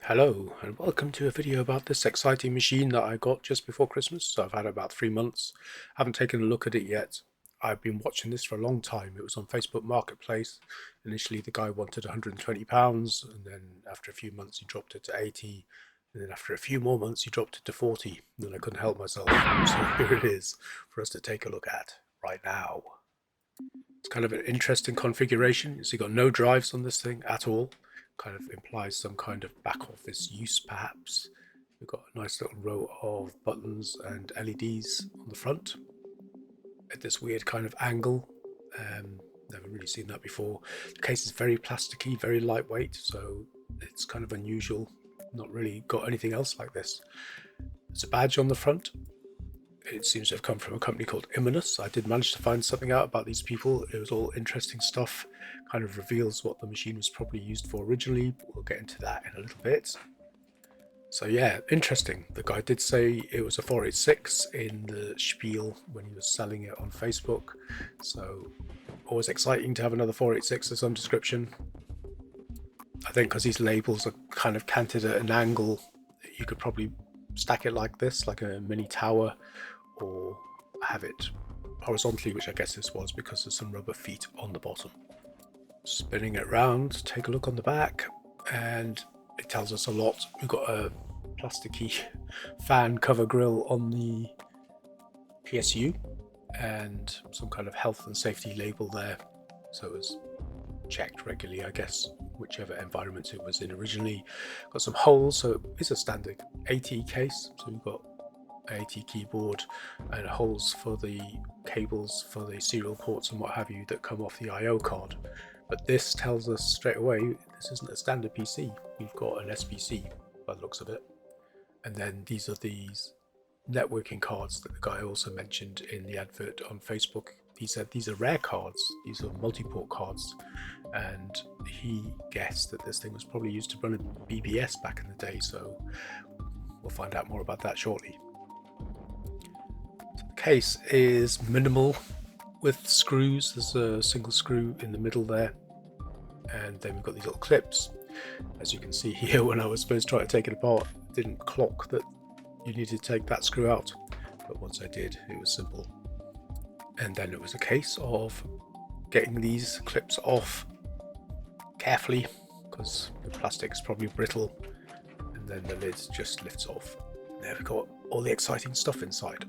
Hello and welcome to a video about this exciting machine that I got just before Christmas. So I've had it about 3 months. Haven't taken a look at it yet. I've been watching this for a long time. It was on Facebook Marketplace. Initially the guy wanted £120 and then after a few months he dropped it to 80, and then after a few more months he dropped it to 40. And then I couldn't help myself. So here it is for us to take a look at right now. It's kind of an interesting configuration. So you've got no drives on this thing at all. Kind of implies some kind of back office use perhaps. We've got a nice little row of buttons and LEDs on the front at this weird kind of angle. Never really seen that before. The case is very plasticky, very lightweight, so it's kind of unusual. Not really got anything else like this. There's a badge on the front. It seems to have come from a company called Imminus. I did manage to find something out about these people. It was all interesting stuff. Kind of reveals what the machine was probably used for originally. But we'll get into that in a little bit. So yeah, interesting. The guy did say it was a 486 in the spiel when he was selling it on Facebook. So always exciting to have another 486 of some description. I think because these labels are kind of canted at an angle, you could probably stack it like this, like a mini tower, or have it horizontally, which I guess this was because there's some rubber feet on the bottom. Spinning it round, take a look on the back, and it tells us a lot. We've got a plasticky fan cover grill on the PSU and some kind of health and safety label there, so it was checked regularly, I guess, whichever environment it was in originally. Got some holes, so it's a standard AT case, so we've got AT keyboard and holes for the cables for the serial ports and what have you that come off the IO card. But this tells us straight away this isn't a standard PC. We've got an SPC by the looks of it. And then these are these networking cards that the guy also mentioned in the advert on Facebook. He said these are rare cards, these are multi-port cards, and he guessed that this thing was probably used to run a BBS back in the day, so we'll find out more about that shortly. So the case is minimal with screws. There's a single screw in the middle there, and then we've got these little clips. As you can see here, when I was first trying to take it apart, it didn't clock that you needed to take that screw out, but once I did, it was simple. And then it was a case of getting these clips off carefully because the plastic is probably brittle, and then the lid just lifts off. There we've got all the exciting stuff inside.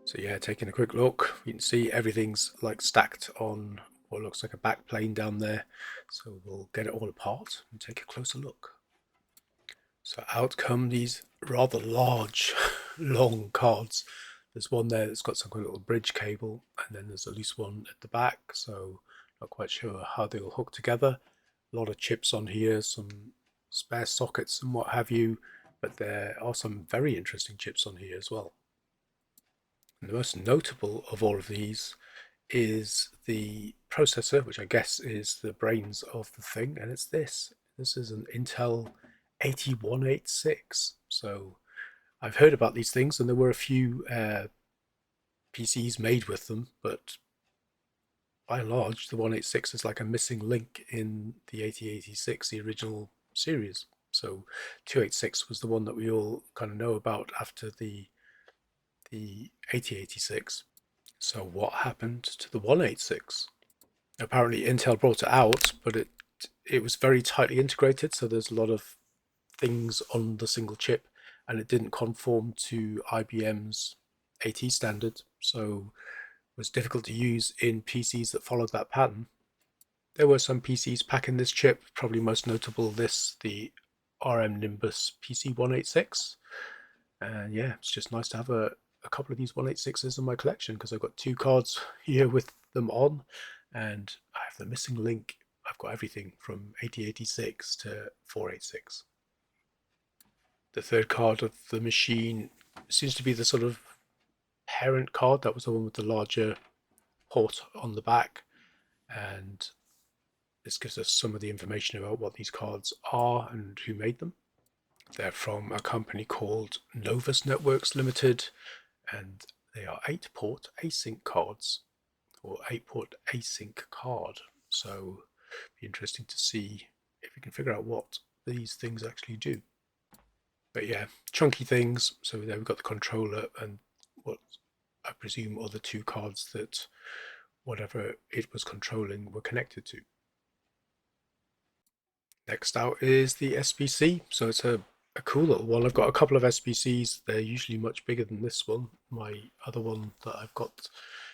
So yeah, taking a quick look, you can see everything's like stacked on what looks like a backplane down there. So we'll get it all apart and take a closer look. So out come these rather large, long cards. There's one there that's got some kind of little bridge cable, and then there's a loose one at the back, so not quite sure how they will hook together. A lot of chips on here, some spare sockets and what have you, but there are some very interesting chips on here as well. And the most notable of all of these is the processor, which I guess is the brains of the thing, and it's this. This is an Intel 8186. So I've heard about these things, and there were a few PCs made with them, but by and large, the 186 is like a missing link in the 8086, the original series. So 286 was the one that we all kind of know about after the 8086. So what happened to the 186? Apparently Intel brought it out, but it was very tightly integrated, so there's a lot of things on the single chip, and it didn't conform to IBM's AT standard, so it was difficult to use in PCs that followed that pattern. There were some PCs packing this chip, probably most notable this, the RM Nimbus PC186. And yeah, it's just nice to have a couple of these 186s in my collection because I've got two cards here with them on, and I have the missing link. I've got everything from 8086 to 486. The third card of the machine seems to be the sort of parent card. That was the one with the larger port on the back, and this gives us some of the information about what these cards are and who made them. They're from a company called Novus Networks Limited, and they are 8-port async cards, or 8-port async card. So it'd be interesting to see if we can figure out what these things actually do. But yeah, chunky things. So there we've got the controller and what I presume are the two cards that whatever it was controlling were connected to. Next out is the SBC. So it's a cool little one. I've got a couple of SBCs. They're usually much bigger than this one. My other one that I've got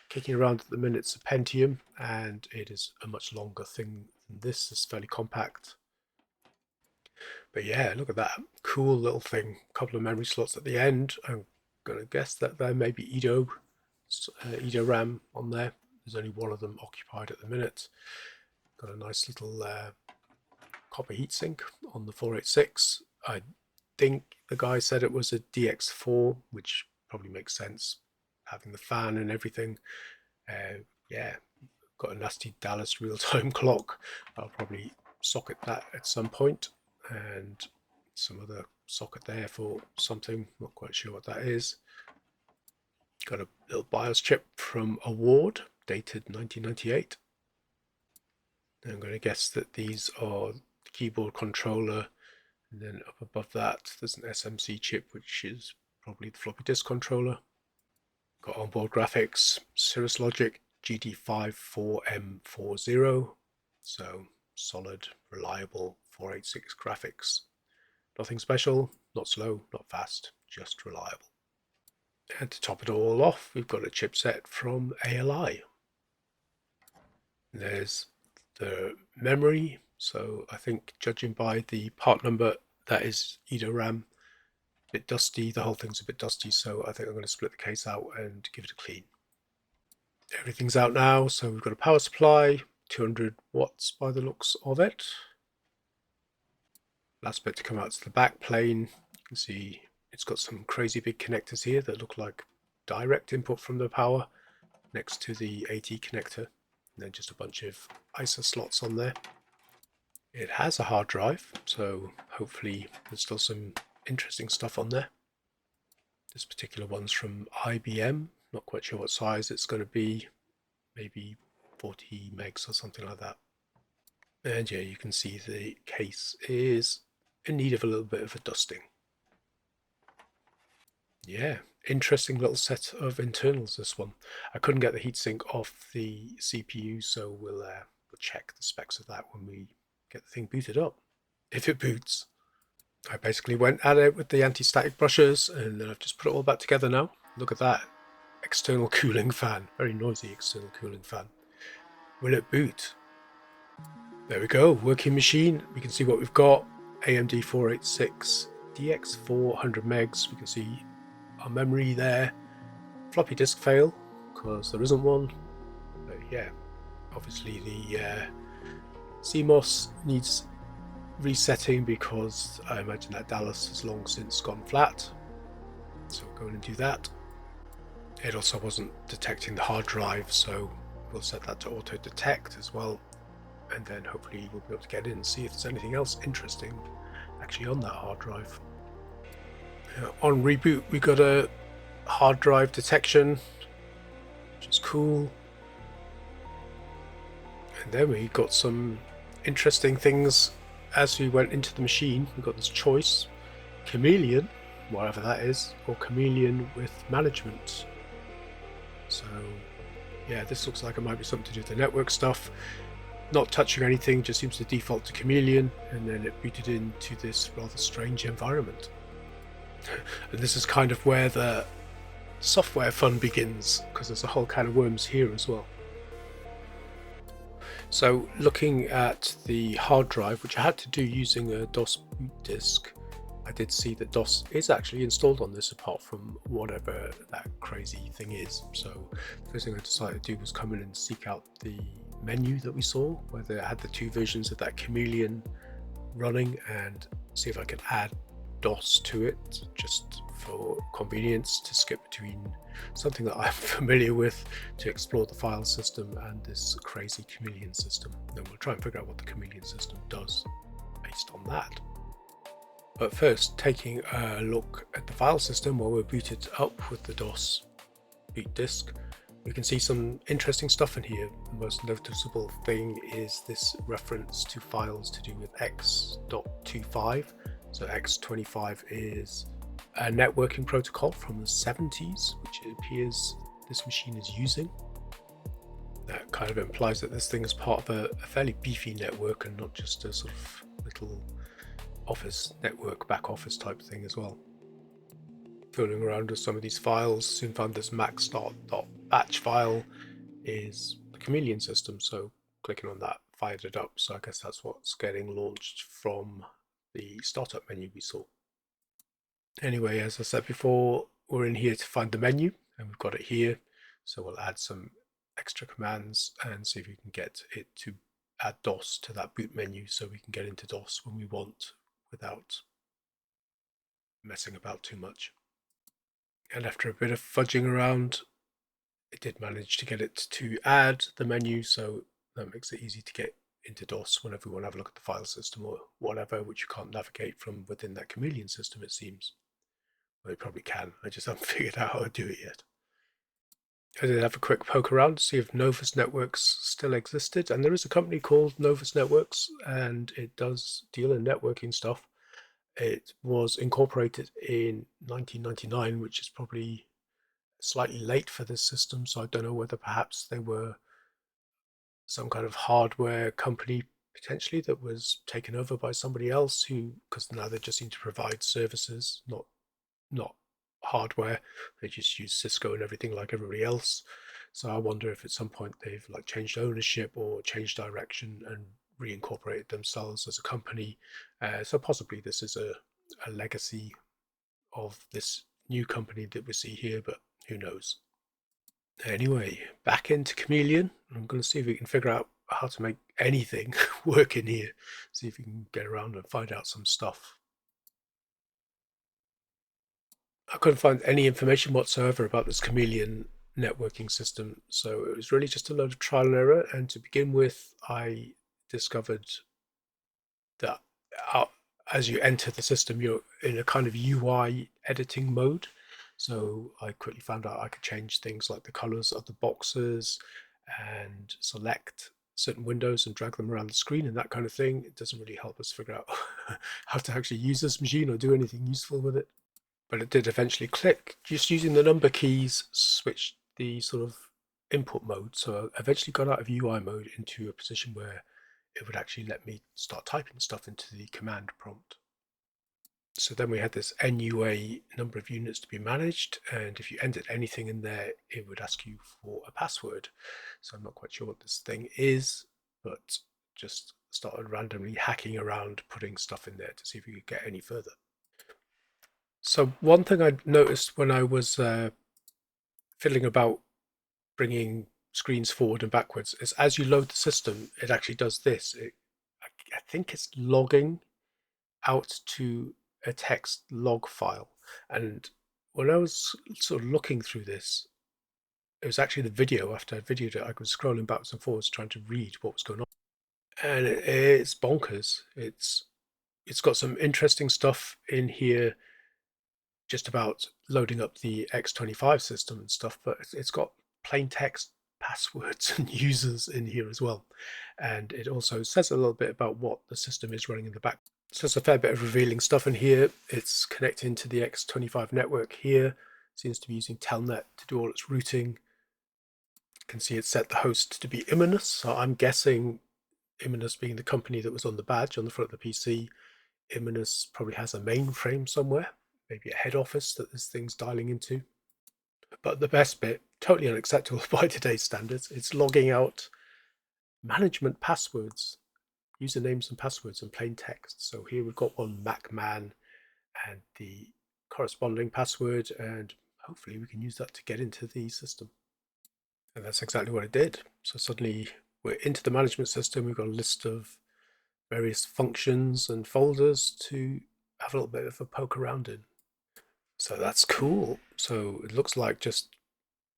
kicking around at the minute is a Pentium, and it is a much longer thing than this. It's fairly compact. But yeah, look at that. Cool little thing. A couple of memory slots at the end. I'm going to guess that there may be Edo RAM on there. There's only one of them occupied at the minute. Got a nice little copper heatsink on the 486. I think the guy said it was a DX4, which probably makes sense, having the fan and everything. Yeah, got a nasty Dallas real-time clock. I'll probably socket that at some point, and some other socket there for something, not quite sure what that is. Got a little BIOS chip from Award, dated 1998. I'm going to guess that these are the keyboard controller, and then up above that there's an SMC chip, which is probably the floppy disk controller. Got onboard graphics, Cirrus Logic GT54M40, so solid, reliable 486 graphics. Nothing special, not slow, not fast, just reliable. And to top it all off, we've got a chipset from ALI. There's the memory, so I think judging by the part number, that is Edo RAM. A bit dusty, the whole thing's a bit dusty, so I think I'm going to split the case out and give it a clean. Everything's out now, so we've got a power supply, 200 watts by the looks of it. Last bit to come out is the back plane. You can see it's got some crazy big connectors here that look like direct input from the power next to the AT connector, and then just a bunch of ISA slots on there. It has a hard drive, so hopefully there's still some interesting stuff on there. This particular one's from IBM, not quite sure what size it's going to be, maybe 40 megs or something like that. And yeah, you can see the case is in need of a little bit of a dusting. Yeah, interesting little set of internals, this one. I couldn't get the heatsink off the CPU, so we'll check the specs of that when we get the thing booted up, if it boots. I basically went at it with the anti-static brushes, and then I've just put it all back together now. Look at that. External cooling fan. Very noisy external cooling fan. Will it boot? There we go. Working machine. We can see what we've got. AMD 486 DX 400 megs. We can see our memory there. Floppy disk fail, because there isn't one. But yeah, obviously the CMOS needs resetting, because I imagine that Dallas has long since gone flat. So we'll go in and do that. It also wasn't detecting the hard drive, so we'll set that to auto detect as well, and then hopefully we'll be able to get in and see if there's anything else interesting actually on that hard drive. On reboot, we got a hard drive detection, which is cool. And then we got some interesting things as we went into the machine. We got this choice: Chameleon, whatever that is, or Chameleon with management. So yeah, this looks like it might be something to do with the network stuff. Not touching anything, just seems to default to Chameleon, and then it booted into this rather strange environment. And this is kind of where the software fun begins, because there's a whole can of worms here as well. So looking at the hard drive, which I had to do using a DOS boot disk, I did see that DOS is actually installed on this, apart from whatever that crazy thing is. So the first thing I decided to do was come in and seek out the menu that we saw, where they had the two versions of that Chameleon running, and see if I could add DOS to it, just for convenience, to skip between something that I'm familiar with to explore the file system and this crazy Chameleon system. Then we'll try and figure out what the Chameleon system does based on that. But first, taking a look at the file system while we're booted up with the DOS boot disk, We can see some interesting stuff in here. The most noticeable thing is this reference to files to do with x.25. So x25 is a networking protocol from the 70s, which it appears this machine is using. That kind of implies that this thing is part of a fairly beefy network and not just a sort of little office network, back office type thing as well. Fooling around with some of these files, soon found this max.batch file is the Chameleon system, so clicking on that fired it up. So I guess that's what's getting launched from the startup menu we saw. Anyway, as I said before, we're in here to find the menu, and we've got it here. So we'll add some extra commands and see if we can get it to add DOS to that boot menu so we can get into DOS when we want without messing about too much. And after a bit of fudging around, it did manage to get it to add the menu, so that makes it easy to get into DOS whenever we want to have a look at the file system or whatever, which you can't navigate from within that Chameleon system, it seems. Well, you probably can, I just haven't figured out how to do it yet. I did have a quick poke around to see if Novus Networks still existed, and there is a company called Novus Networks, and it does deal in networking stuff. It was incorporated in 1999, which is probably slightly late for this system, so I don't know whether perhaps they were some kind of hardware company potentially that was taken over by somebody else who, because now they just seem to provide services, not hardware. They just use Cisco and everything like everybody else. So I wonder if at some point they've like changed ownership or changed direction and reincorporated themselves as a company. So possibly this is a legacy of this new company that we see here, but who knows. Anyway, back into Chameleon. I'm going to see if we can figure out how to make anything work in here. See if we can get around and find out some stuff. I couldn't find any information whatsoever about this Chameleon networking system, so it was really just a load of trial and error. And to begin with, I discovered that as you enter the system, you're in a kind of UI editing mode. So I quickly found out I could change things like the colors of the boxes and select certain windows and drag them around the screen and that kind of thing. It doesn't really help us figure out how to actually use this machine or do anything useful with it. But it did eventually click. Just using the number keys switched the sort of input mode. So I eventually got out of UI mode into a position where it would actually let me start typing stuff into the command prompt. So then we had this NUA number of units to be managed, and if you entered anything in there, it would ask you for a password. So I'm not quite sure what this thing is, but just started randomly hacking around, putting stuff in there to see if we could get any further. So one thing I noticed when I was fiddling about bringing screens forward and backwards is as you load the system, it actually does this. I think it's logging out to a text log file. And when I was sort of looking through this, it was actually the video. After I videoed it, I was scrolling backwards and forwards trying to read what was going on. And it's bonkers. It's got some interesting stuff in here just about loading up the X25 system and stuff, but it's got plain text passwords and users in here as well. And it also says a little bit about what the system is running in the back. So there's a fair bit of revealing stuff in here. It's connecting to the X25 network here. It seems to be using Telnet to do all its routing. You can see it set the host to be Imanus. So I'm guessing Imanus being the company that was on the badge on the front of the PC, Imanus probably has a mainframe somewhere, maybe a head office that this thing's dialing into. But the best bit, totally unacceptable by today's standards, it's logging out management passwords, usernames and passwords in plain text. So here we've got one MacMan and the corresponding password, and hopefully we can use that to get into the system. And that's exactly what it did. So suddenly we're into the management system. We've got a list of various functions and folders to have a little bit of a poke around in. So that's cool. So it looks like just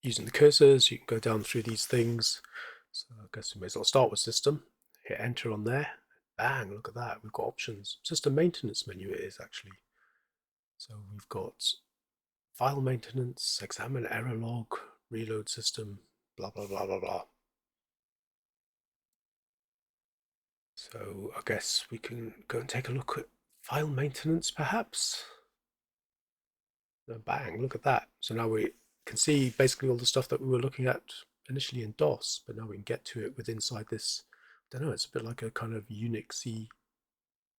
using the cursors, you can go down through these things. So I guess we may as well start with system, hit enter on there. Bang, look at that. We've got options. System maintenance menu it is actually. So we've got file maintenance, examine error log, reload system, blah, blah, blah, blah, blah. So I guess we can go and take a look at file maintenance, perhaps. Bang, look at that. So now we can see basically all the stuff that we were looking at initially in DOS, but now we can get to it with inside this. I don't know, it's a bit like a kind of Unixy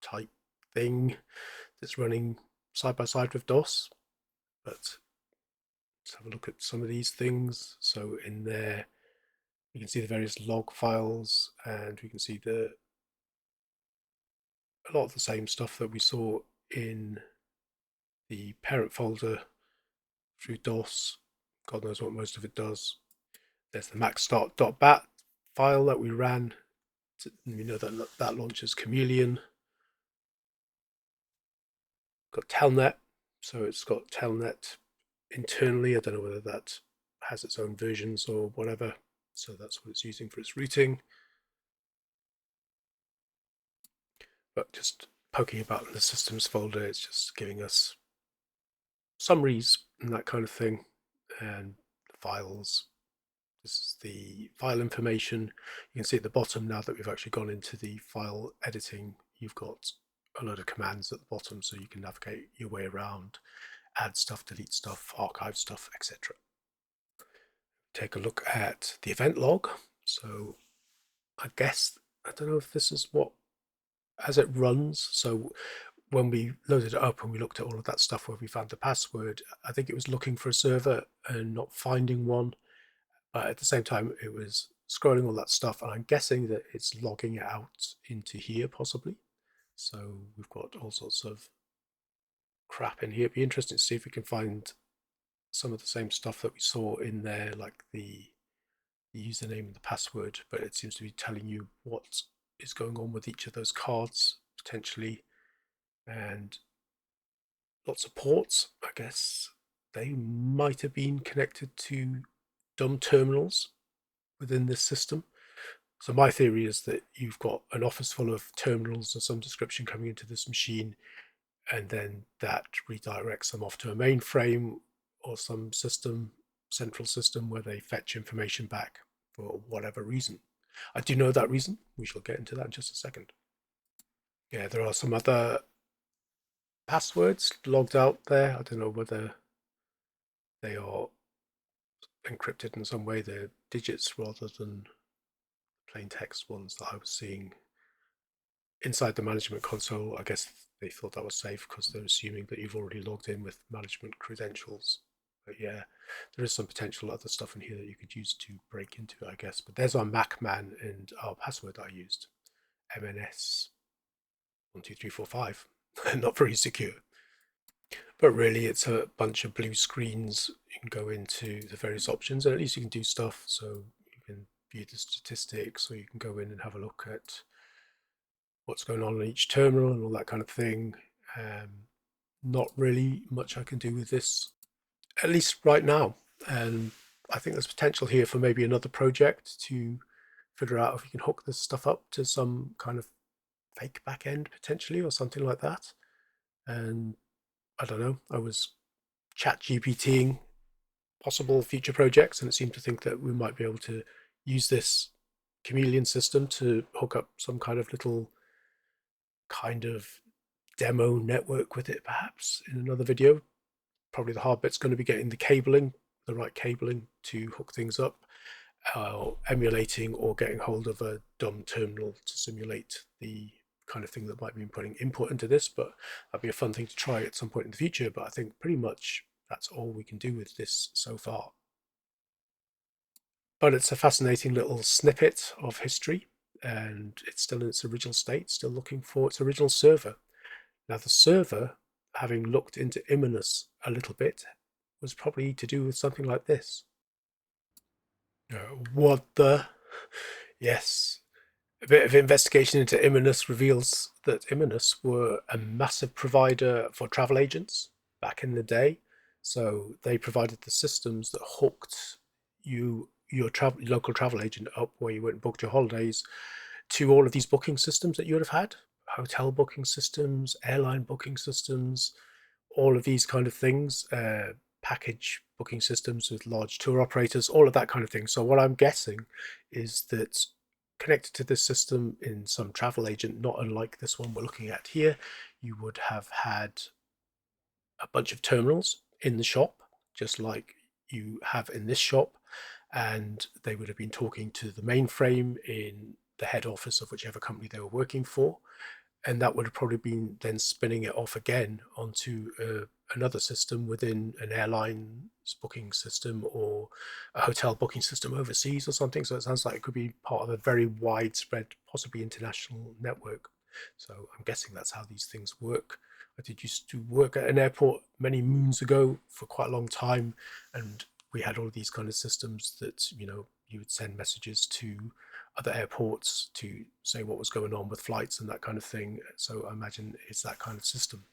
type thing that's running side by side with DOS. But let's have a look at some of these things. So in there, you can see the various log files, and we can see a lot of the same stuff that we saw in the parent folder through DOS. God knows what most of it does. There's the maxstart.bat file that we ran. We know that launches Chameleon. Got Telnet, so it's got Telnet internally. I don't know whether that has its own versions or whatever. So that's what it's using for its routing. But just poking about in the systems folder, it's just giving us summaries and that kind of thing, and files. This is the file information. You can see at the bottom, now that we've actually gone into the file editing, you've got a load of commands at the bottom so you can navigate your way around, add stuff, delete stuff, archive stuff, etc. Take a look at the event log. So I guess, I don't know if this is what, as it runs, so when we loaded it up and we looked at all of that stuff where we found the password, I think it was looking for a server and not finding one. But at the same time, it was scrolling all that stuff, and I'm guessing that it's logging it out into here, possibly. So we've got all sorts of crap in here. It'd be interesting to see if we can find some of the same stuff that we saw in there, like the username and the password, but it seems to be telling you what is going on with each of those cards, potentially. And lots of ports, I guess they might have been connected to dumb terminals within this system. So my theory is that you've got an office full of terminals of some description coming into this machine, and then that redirects them off to a mainframe or some system, central system, where they fetch information back for whatever reason. I do know that reason. We shall get into that in just a second. Yeah, there are some other passwords logged out there. I don't know whether they are encrypted in some way. They're digits rather than plain text ones that I was seeing inside the management console. I guess they thought that was safe because they're assuming that you've already logged in with management credentials. But yeah, there is some potential other stuff in here that you could use to break into it, I guess. But there's our MacMan and our password that I used, MNS12345. Not very secure. But really, it's a bunch of blue screens. You can go into the various options, and at least you can do stuff. So you can view the statistics, or you can go in and have a look at what's going on in each terminal and all that kind of thing. Not really much I can do with this, at least right now. And I think there's potential here for maybe another project to figure out if we can hook this stuff up to some kind of fake backend potentially, or something like that. And I don't know, I was chat GPTing possible future projects, and it seemed to think that we might be able to use this Chameleon system to hook up some kind of little kind of demo network with it, perhaps in another video. Probably the hard bit's going to be getting the cabling, the right cabling to hook things up, emulating or getting hold of a dumb terminal to simulate the kind of thing that might be putting input into this. But that'd be a fun thing to try at some point in the future. But I think pretty much that's all we can do with this so far. But it's a fascinating little snippet of history, and it's still in its original state, still looking for its original server. Now, the server, having looked into Imminus a little bit, was probably to do with something like this. What the? Yes. A bit of investigation into Imminus reveals that Imminus were a massive provider for travel agents back in the day. So they provided the systems that hooked your local travel agent up where you went and booked your holidays to all of these booking systems that you would have had, hotel booking systems, airline booking systems, all of these kind of things, package booking systems with large tour operators, all of that kind of thing. So what I'm guessing is that connected to this system in some travel agent, not unlike this one we're looking at here, you would have had a bunch of terminals in the shop, just like you have in this shop, and they would have been talking to the mainframe in the head office of whichever company they were working for, and that would have probably been then spinning it off again onto another system within an airline's booking system or a hotel booking system overseas or something. So it sounds like it could be part of a very widespread, possibly international network. So I'm guessing that's how these things work. I did used to work at an airport many moons ago for quite a long time, and we had all of these kind of systems that, you know, you would send messages to other airports to say what was going on with flights and that kind of thing. So I imagine it's that kind of system.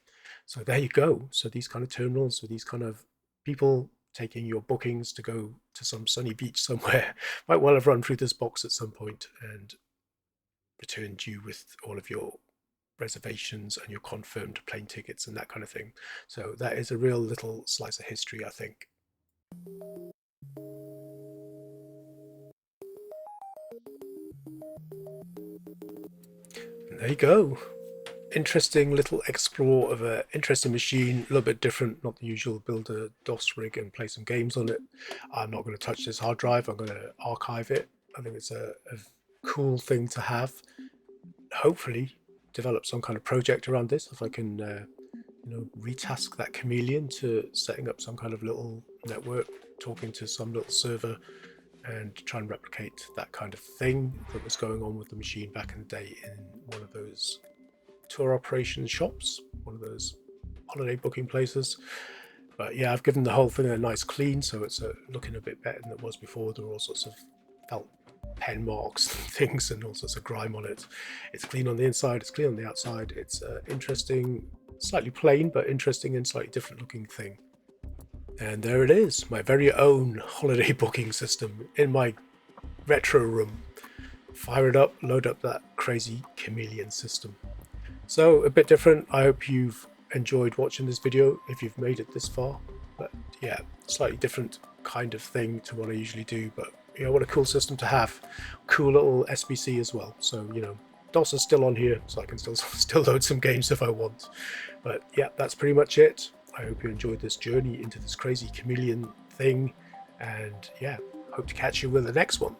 So there you go. So these kind of terminals with these kind of people taking your bookings to go to some sunny beach somewhere might well have run through this box at some point and returned you with all of your reservations and your confirmed plane tickets and that kind of thing. So that is a real little slice of history, I think. And there you go. Interesting little explore of an interesting machine, a little bit different, not the usual build a DOS rig and play some games on it. I'm not going to touch this hard drive, I'm going to archive it. I think it's a cool thing to have. Hopefully develop some kind of project around this if I can you know, retask that Chameleon to setting up some kind of little network, talking to some little server, and try and replicate that kind of thing that was going on with the machine back in the day in one of those tour operation shops, one of those holiday booking places. But yeah, I've given the whole thing a nice clean, so it's looking a bit better than it was before. There were all sorts of felt pen marks and things and all sorts of grime on it. It's clean on the inside, it's clean on the outside. It's interesting, slightly plain, but interesting and slightly different looking thing. And there it is, my very own holiday booking system in my retro room. Fire it up, load up that crazy Chameleon system. So a bit different. I hope you've enjoyed watching this video if you've made it this far. But yeah, slightly different kind of thing to what I usually do. But you know, what a cool system to have. Cool little SBC as well. So, you know, DOS is still on here, so I can still load some games if I want. But yeah, that's pretty much it. I hope you enjoyed this journey into this crazy Chameleon thing. And yeah, hope to catch you with the next one.